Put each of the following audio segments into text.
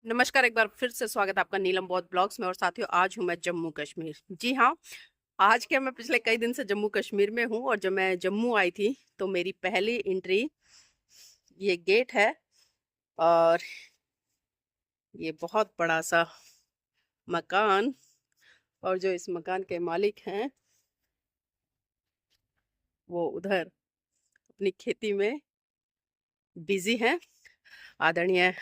नमस्कार, एक बार फिर से स्वागत है आपका नीलम बौद्ध ब्लॉग्स में। और साथियों, आज हूँ मैं जम्मू कश्मीर। जी हाँ, आज क्या, मैं पिछले कई दिन से जम्मू कश्मीर में हूँ। और जब मैं जम्मू आई थी तो मेरी पहली एंट्री ये गेट है। और ये बहुत बड़ा सा मकान, और जो इस मकान के मालिक हैं वो उधर अपनी खेती में बिजी हैं। आदरणीय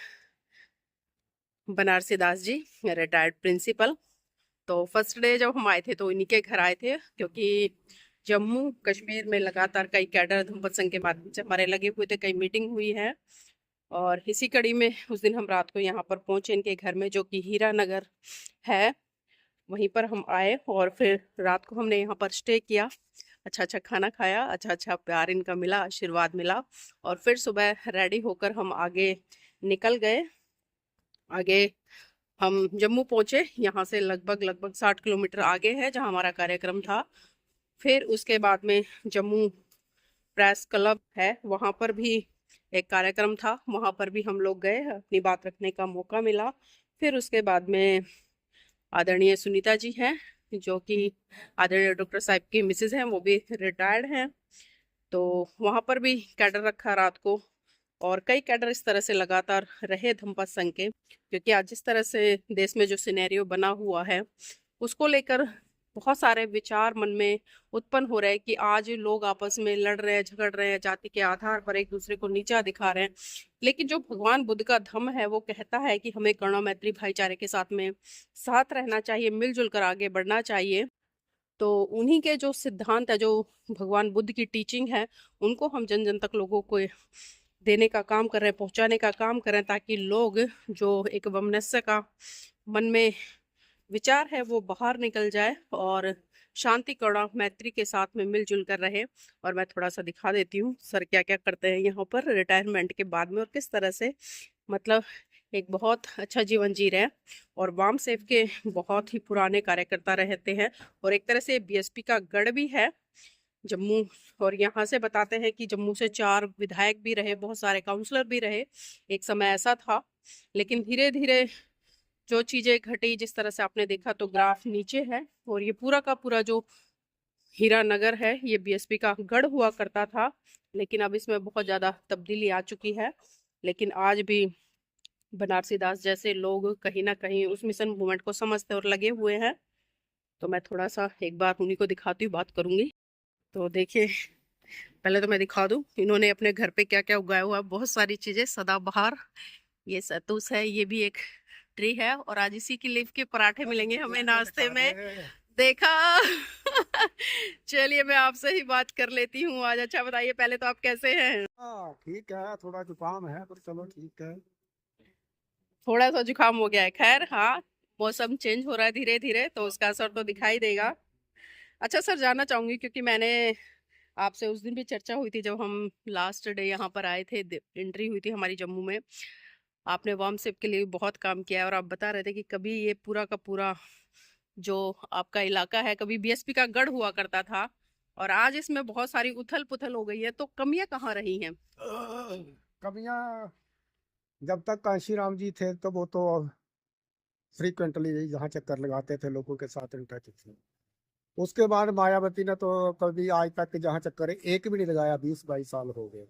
बनारसी दास जी, रिटायर्ड प्रिंसिपल। तो फर्स्ट डे जब हम आए थे तो इन्हीं के घर आए थे, क्योंकि जम्मू कश्मीर में लगातार कई कैडर धूमपत संघ के माध्यम से हमारे लगे हुए थे, कई मीटिंग हुई है। और इसी कड़ी में उस दिन हम रात को यहाँ पर पहुंचे इनके घर में, जो कि हीरा नगर है। वहीं पर हम आए और फिर रात को हमने यहाँ पर स्टे किया। अच्छा अच्छा खाना खाया, अच्छा अच्छा प्यार इनका मिला, आशीर्वाद मिला। और फिर सुबह रेडी होकर हम आगे निकल गए। आगे हम जम्मू पहुंचे। यहाँ से लगभग लगभग 60 किलोमीटर आगे है जहाँ हमारा कार्यक्रम था। फिर उसके बाद में जम्मू प्रेस क्लब है, वहाँ पर भी एक कार्यक्रम था, वहाँ पर भी हम लोग गए, अपनी बात रखने का मौका मिला। फिर उसके बाद में आदरणीय सुनीता जी हैं, जो कि आदरणीय डॉक्टर साहब की मिसेज हैं, वो भी रिटायर्ड हैं। तो वहाँ पर भी कैडर रखा रात को। और कई कैडर इस तरह से लगातार रहे धम्पत संघ के, क्योंकि आज जिस तरह से देश में जो सिनेरियो बना हुआ है उसको लेकर बहुत सारे विचार मन में उत्पन्न हो रहे हैं कि आज लोग आपस में लड़ रहे हैं, झगड़ रहे हैं, जाति के आधार पर एक दूसरे को नीचा दिखा रहे हैं। लेकिन जो भगवान बुद्ध का धम्म है वो कहता है कि हमें करुणा मैत्री भाईचारे के साथ में साथ रहना चाहिए, मिलजुल कर आगे बढ़ना चाहिए। तो उन्हीं के जो सिद्धांत है, जो भगवान बुद्ध की टीचिंग है, उनको हम जन जन तक लोगों को देने का काम कर रहे हैं, पहुंचाने का काम कर रहे हैं, ताकि लोग जो एक वमनस्य का मन में विचार है वो बाहर निकल जाए और शांति करुणा मैत्री के साथ में मिलजुल कर रहे। और मैं थोड़ा सा दिखा देती हूँ सर क्या क्या करते हैं यहाँ पर रिटायरमेंट के बाद में, और किस तरह से मतलब एक बहुत अच्छा जीवन जी रहे हैं। और वाम सेव के बहुत ही पुराने कार्यकर्ता रहते हैं, और एक तरह से बीएसपी का गढ़ भी है जम्मू। और यहाँ से बताते हैं कि जम्मू से 4 विधायक भी रहे, बहुत सारे काउंसलर भी रहे, एक समय ऐसा था। लेकिन धीरे धीरे जो चीजें घटी, जिस तरह से आपने देखा, तो ग्राफ नीचे है। और ये पूरा का पूरा जो हीरा नगर है ये बीएसपी का गढ़ हुआ करता था, लेकिन अब इसमें बहुत ज्यादा तब्दीली आ चुकी है। लेकिन आज भी बनारसी दास जैसे लोग कहीं ना कहीं उस मिशन मूवमेंट को समझते और लगे हुए हैं। तो मैं थोड़ा सा एक बार उन्हीं को दिखाती हूँ, बात करूंगी। तो देखिए, पहले तो मैं दिखा दूं इन्होंने अपने घर पे क्या क्या उगाया हुआ है। बहुत सारी चीजें सदाबहार, ये सतूस है, ये भी एक ट्री है। और आज इसी की लीफ के पराठे मिलेंगे हमें नाश्ते में, देखा। चलिए मैं आपसे ही बात कर लेती हूँ आज। अच्छा बताइए पहले तो आप कैसे हैं? हाँ ठीक है, थोड़ा जुकाम है पर चलो ठीक है। थोड़ा सा जुकाम हो गया है, खैर हाँ, मौसम चेंज हो रहा है धीरे धीरे, तो उसका असर तो दिखाई देगा। अच्छा सर, जानना चाहूंगी क्योंकि मैंने आपसे उस दिन भी चर्चा हुई थी जब हम लास्ट डे यहाँ पर आए थे, एंट्री हुई थी हमारी जम्मू में। आपने वार्मशिप के लिए बहुत काम किया है, और आप बता रहे थे कि कभी ये पूरा का पूरा जो आपका इलाका है कभी बीएसपी का गढ़ हुआ करता था, और आज इसमें बहुत सारी उथल पुथल हो गई है। तो कमियां कहाँ रही हैं? कमियां, जब तक कांशी राम जी थे तो वो तो फ्रीक्वेंटली जहाँ चक्कर लगाते थे लोगों के साथ इन टच थे। उसके बाद मायावती ने तो कभी आज तक जहाँ चक्कर एक भी नहीं लगाया, 20-22 साल हो गए।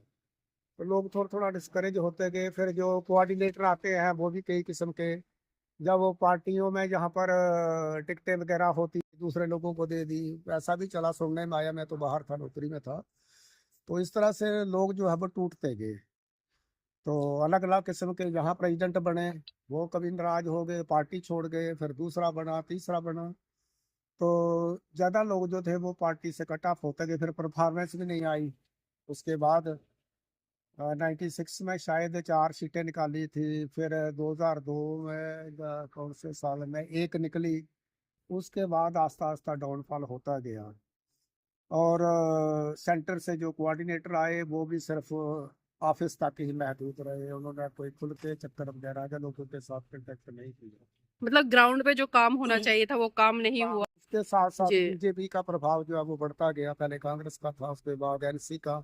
तो लोग थोड़ा थोड़ा डिस्करेज होते गए। फिर जो कोऑर्डिनेटर आते हैं वो भी कई किस्म के, जब वो पार्टियों में जहाँ पर टिकटें वगैरह होती दूसरे लोगों को दे दी, ऐसा भी चला सुनने में आया। मैं तो बाहर था, नौकरी में था। तो इस तरह से लोग जो है वो टूटते गए। तो अलग अलग किस्म के जहाँ प्रेसिडेंट बने वो कभी नाराज हो गए, पार्टी छोड़ गए, फिर दूसरा बना, तीसरा बना। तो ज़्यादा लोग जो थे वो पार्टी से कट ऑफ होते गए, फिर परफॉर्मेंस भी नहीं आई। उसके बाद 96 में शायद 4 सीटें निकाली थी, फिर 2002 में कौन से साल में एक निकली। उसके बाद आस्ता आस्ता डाउनफॉल होता गया। और सेंटर से जो कोऑर्डिनेटर आए वो भी सिर्फ ऑफिस तक ही महदूद रहे। उन्होंने कोई खुल के चक्कर वगैरह के लोगों के साथ कंटेक्ट नहीं किया। मतलब ग्राउंड पे जो काम होना चाहिए था वो काम नहीं हुआ। उसके साथ साथ जी। बीजेपी का प्रभाव जो है वो बढ़ता गया। पहले कांग्रेस का था, उसके बाद एनसी का।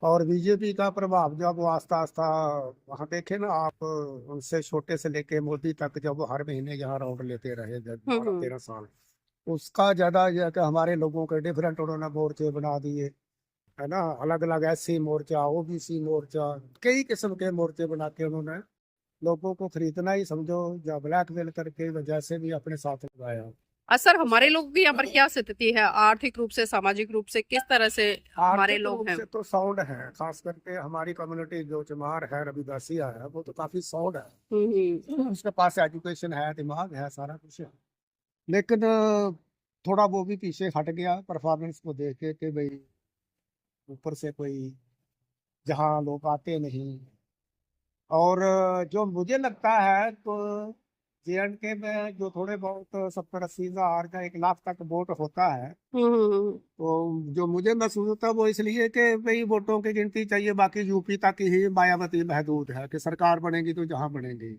और बीजेपी का प्रभाव जब वो आस्ता आस्ता वहाँ देखे ना आप, उनसे छोटे से लेके मोदी तक जब वो हर महीने यहाँ राउंड लेते रहे जब 12-13 साल, उसका ज्यादा यह है कि हमारे लोगों के डिफरेंट उन्होंने मोर्चे बना दिए, है ना, अलग अलग एससी मोर्चा, ओबीसी मोर्चा, कई किस्म के मोर्चे बना के उन्होंने लोगों को खरीदना ही समझो या ब्लैकमेल करके वजह से भी अपने साथ लगाया। सर हमारे लोग भी यहाँ पर क्या स्थिति है, आर्थिक रूप से, सामाजिक रूप से किस तरह से हमारे आर्थिक लोग रूप हैं? से तो साउंड है, खास करके हमारी कम्युनिटी जो चमार है, रविदासिया है, वो तो काफी साउंड है। उसके पास एजुकेशन है, दिमाग है, सारा कुछ है, लेकिन थोड़ा वो भी पीछे हट गया परफॉर्मेंस को देख के कि भाई ऊपर से कोई जहाँ लोग आते नहीं। और जो मुझे लगता है तो JNK में जो थोड़े बहुत 70-80 हज़ार का 1 लाख तक वोट होता है, तो जो मुझे महसूस होता है वो इसलिए कि भाई वोटों की गिनती चाहिए, बाकी यूपी तक ही मायावती महदूद है कि सरकार बनेगी तो जहाँ बनेगी,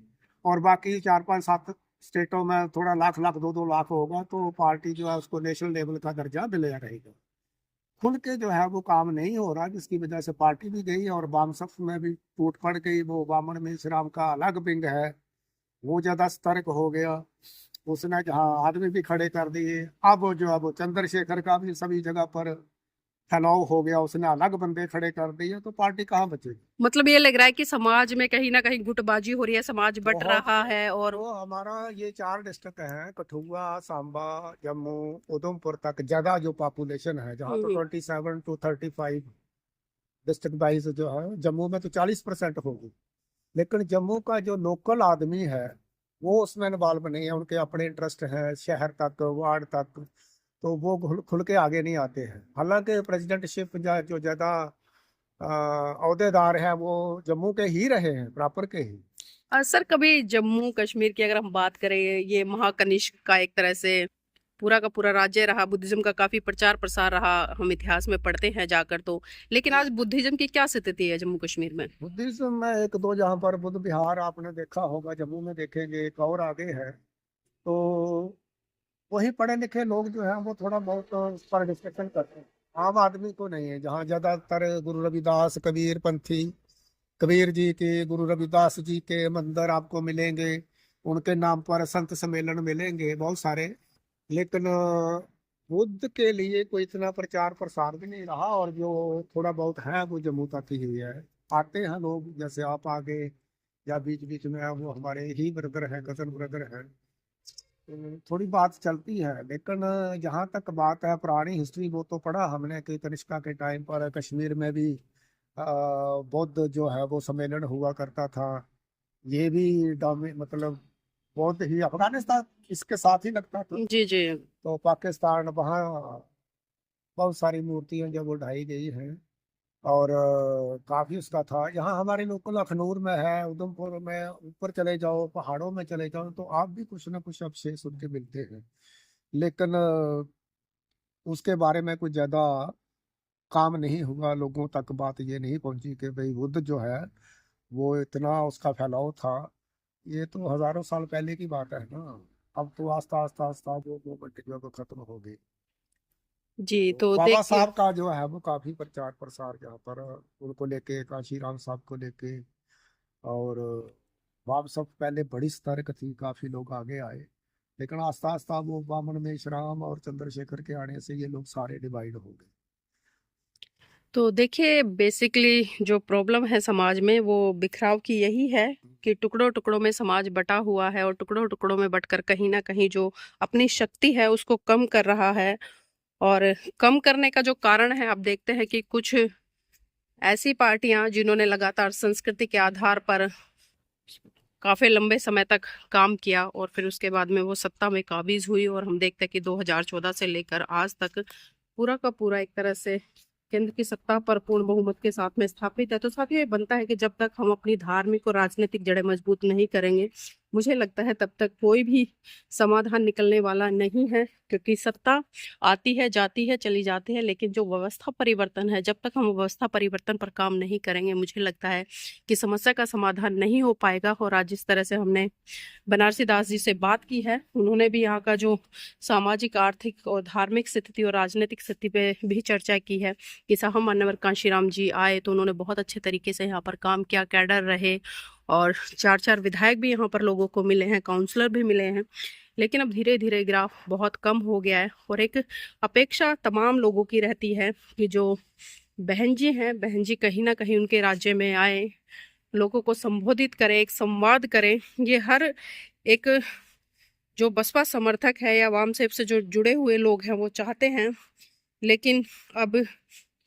और बाकी 4-5-7 स्टेटों में थोड़ा लाख लाख 2-2 लाख होगा तो पार्टी जो है उसको नेशनल लेवल का दर्जा मिलेगा रहेगा। खुल के जो है वो काम नहीं हो रहा, जिसकी वजह से पार्टी भी गई और वामसप में भी टूट पड़ गई। वो वामन मिश्राम का अलग विंग है, वो ज्यादा सतर्क हो गया, उसने जहाँ आदमी भी खड़े कर दिए। अब वो जो है वो चंद्रशेखर का भी सभी जगह पर फैलाव हो गया, उसने अलग बंदे खड़े कर दिए, तो पार्टी कहाँ बचेगी। मतलब ये लग रहा है कि समाज में कहीं ना कहीं गुटबाजी हो रही है, समाज बट बहुत रहा है। और तो हमारा ये 4 डिस्ट्रिक्ट हैं, कठुआ, सांबा, जम्मू, उधमपुर तक ज्यादा जो पॉपुलेशन है, जहाँ तो 27-35 डिस्ट्रिक्ट वाइज जो है, जम्मू में तो 40% होगी, लेकिन जम्मू का जो लोकल आदमी है वो उसमें इन्वॉल्व नहीं है, उनके अपने इंटरेस्ट है शहर तक, वार्ड तक, तो वो खुल के आगे नहीं आते हैं। हालांकि प्रेसिडेंटशिप जो ज्यादा अहदेदार है वो जम्मू के ही रहे हैं, प्रॉपर के ही। सर कभी जम्मू कश्मीर की अगर हम बात करें, ये महाकनिष्क का एक तरह से पूरा का पूरा राज्य रहा, बुद्धिज्म का काफी प्रचार प्रसार रहा, हम इतिहास में पढ़ते हैं जाकर तो। लेकिन आज बुद्धिज्म की क्या स्थिति है जम्मू कश्मीर में? बुद्धिज्म में एक दो जहाँ पर बुद्ध विहार आपने देखा होगा, जम्मू में देखेंगे एक और आगे है, तो वही पढ़े लिखे लोग जो है वो थोड़ा बहुत उस पर डिस्कशन करते हैं, आम आदमी को नहीं है। जहाँ ज्यादातर गुरु रविदास कबीर पंथी, कबीर जी के, गुरु रविदास जी के मंदिर आपको मिलेंगे, उनके नाम पर संत सम्मेलन मिलेंगे बहुत सारे, लेकिन बुद्ध के लिए कोई इतना प्रचार प्रसार भी नहीं रहा, और जो थोड़ा बहुत है वो जम्मू तक ही हुई है। आते हैं लोग, जैसे आप आगे या बीच बीच में वो हमारे ही ब्रदर हैं, कजन ब्रदर हैं, तो थोड़ी बात चलती है। लेकिन जहाँ तक बात है पुरानी हिस्ट्री, वो तो पढ़ा हमने कि कनिष्का के टाइम पर कश्मीर में भी बौद्ध जो है वो सम्मेलन हुआ करता था। ये भी मतलब बौद्ध ही, अफगानिस्तान इसके साथ ही लगता था, जी जी। तो पाकिस्तान वहाँ बहुत सारी मूर्तियां जब उठाई गई हैं, और काफी उसका था। यहाँ हमारे लोकल अखनूर में है, उधमपुर में, ऊपर चले जाओ पहाड़ों में चले जाओ तो आप भी कुछ ना कुछ अवशेष उनके मिलते हैं, लेकिन उसके बारे में कुछ ज्यादा काम नहीं हुआ, लोगों तक बात ये नहीं पहुंची कि भाई बुद्ध जो है वो इतना उसका फैलाव था। ये तो हजारों साल पहले की बात है ना, अब तो आस्ता आस्ता आस्ता वो मूवमेंट जो है वो खत्म हो गई। जी तो तो बाबा देखिए, साहब का जो है वो काफी प्रचार प्रसार यहाँ पर उनको लेके, काशी राम साहब को लेके, और बाब सब पहले बड़ी सतर्क थी, काफी लोग आगे आए, लेकिन आस्ता आस्ता वो वामन मेश्राम और चंद्रशेखर के आने से ये लोग सारे डिवाइड हो गए। तो देखिए बेसिकली जो प्रॉब्लम है समाज में वो बिखराव की यही है कि टुकड़ों टुकड़ों में समाज बटा हुआ है, और टुकड़ों टुकड़ों में बटकर कहीं ना कहीं जो अपनी शक्ति है उसको कम कर रहा है। और कम करने का जो कारण है, आप देखते हैं कि कुछ ऐसी पार्टियां जिन्होंने लगातार संस्कृति के आधार पर काफी लंबे समय तक काम किया और फिर उसके बाद में वो सत्ता में काबिज हुई, और हम देखते हैं कि 2014 से लेकर आज तक पूरा का पूरा एक तरह से केंद्र की सत्ता पर पूर्ण बहुमत के साथ में स्थापित है। तो साथियों, ये बनता है कि जब तक हम अपनी धार्मिक और राजनीतिक जड़ें मजबूत नहीं करेंगे, मुझे लगता है तब तक कोई भी समाधान निकलने वाला नहीं है। क्योंकि सत्ता आती है, जाती है, चली जाती है, लेकिन जो व्यवस्था परिवर्तन है, जब तक हम व्यवस्था परिवर्तन पर काम नहीं करेंगे, मुझे लगता है कि समस्या का समाधान नहीं हो पाएगा। और आज जिस तरह से हमने बनारसी दास जी से बात की है, उन्होंने भी यहाँ का जो सामाजिक, आर्थिक और धार्मिक स्थिति और राजनीतिक स्थिति पे भी चर्चा की है कि साहब मान्यवर कांशीराम जी आए तो उन्होंने बहुत अच्छे तरीके से यहाँ पर काम किया, कैडर रहे, और 4-4 विधायक भी यहाँ पर लोगों को मिले हैं, काउंसलर भी मिले हैं। लेकिन अब धीरे धीरे ग्राफ बहुत कम हो गया है, और एक अपेक्षा तमाम लोगों की रहती है कि जो बहन जी हैं, बहन जी कहीं ना कहीं उनके राज्य में आए, लोगों को संबोधित करें, एक संवाद करें। ये हर एक जो बसपा समर्थक है या वाम सेब से जो जुड़े हुए लोग हैं वो चाहते हैं, लेकिन अब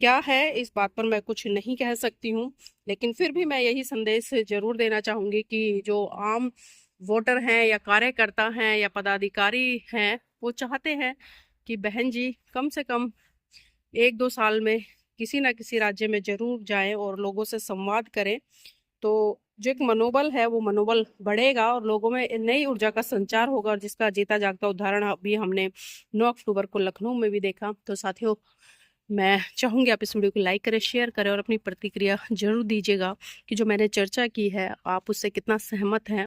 क्या है इस बात पर मैं कुछ नहीं कह सकती हूँ। लेकिन फिर भी मैं यही संदेश जरूर देना चाहूँगी कि जो आम वोटर हैं या कार्यकर्ता हैं या पदाधिकारी हैं, वो चाहते हैं कि बहन जी कम से कम 1-2 साल में किसी ना किसी राज्य में जरूर जाएं और लोगों से संवाद करें। तो जो एक मनोबल है वो मनोबल बढ़ेगा और लोगों में नई ऊर्जा का संचार होगा, और जिसका जीता जागता उदाहरण अभी हमने 9 अक्टूबर को लखनऊ में भी देखा। तो साथियों, मैं चाहूँगी आप इस वीडियो को लाइक करें, शेयर करें और अपनी प्रतिक्रिया जरूर दीजिएगा कि जो मैंने चर्चा की है आप उससे कितना सहमत हैं।